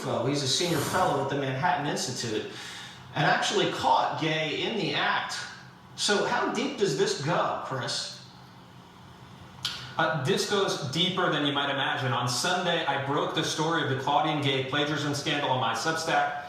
Rufo. He's a senior fellow at the Manhattan Institute and actually caught Gay in the act. So how deep does this go, Chris? This goes deeper than you might imagine. On Sunday, I broke the story of the Claudine Gay plagiarism scandal on my Substack.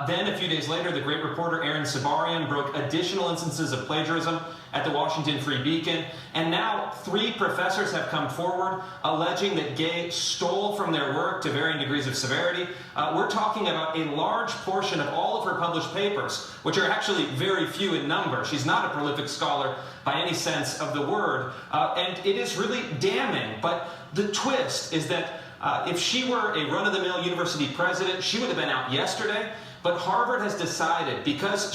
Then, a few days later, the great reporter Aaron Sabarian broke additional instances of plagiarism at the Washington Free Beacon. And now 3 professors have come forward alleging that Gay stole from their work to varying degrees of severity. We're talking about a large portion of all of her published papers, which are actually very few in number. She's not a prolific scholar by any sense of the word. And it is really damning. But the twist is that if she were a run-of-the-mill university president, she would have been out yesterday. But Harvard has decided, because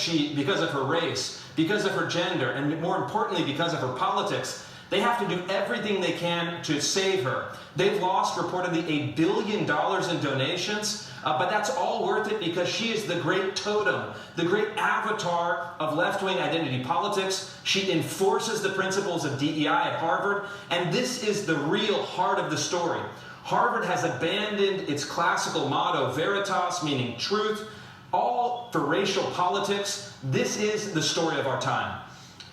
of her race, because of her gender, and more importantly, because of her politics, they have to do everything they can to save her. They've lost reportedly $1 billion in donations, but that's all worth it because she is the great totem, the great avatar of left-wing identity politics. She enforces the principles of DEI at Harvard, and this is the real heart of the story. Harvard has abandoned its classical motto, veritas, meaning truth, all for racial politics. This is the story of our time.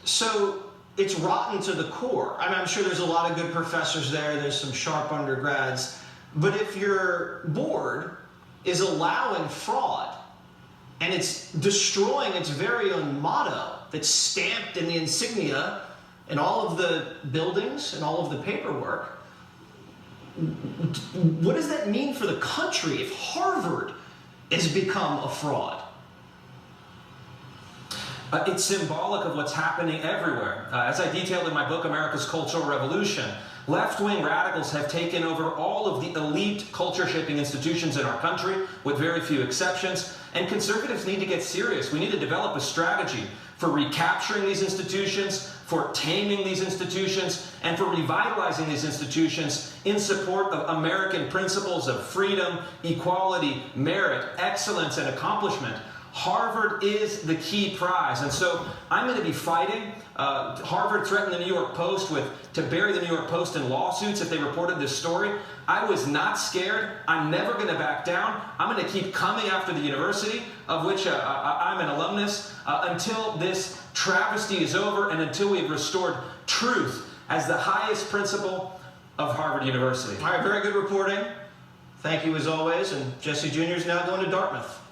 So it's rotten to the core. I mean, I'm sure there's a lot of good professors there. There's some sharp undergrads. But if your board is allowing fraud and it's destroying its very own motto that's stamped in the insignia in all of the buildings and all of the paperwork, what does that mean for the country if Harvard has become a fraud? It's symbolic of what's happening everywhere. As I detailed in my book, America's Cultural Revolution, left-wing radicals have taken over all of the elite culture-shaping institutions in our country, with very few exceptions, and conservatives need to get serious. We need to develop a strategy for recapturing these institutions, for taming these institutions, and for revitalizing these institutions in support of American principles of freedom, equality, merit, excellence, and accomplishment. Harvard is the key prize, and so I'm going to be fighting. Harvard threatened the New York Post to bury the New York Post in lawsuits if they reported this story. I was not scared. I'm never going to back down. I'm going to keep coming after the university, of which I'm an alumnus, until this travesty is over and until we've restored truth as the highest principle of Harvard University. All right, very good reporting. Thank you as always, and Jesse Jr. is now going to Dartmouth.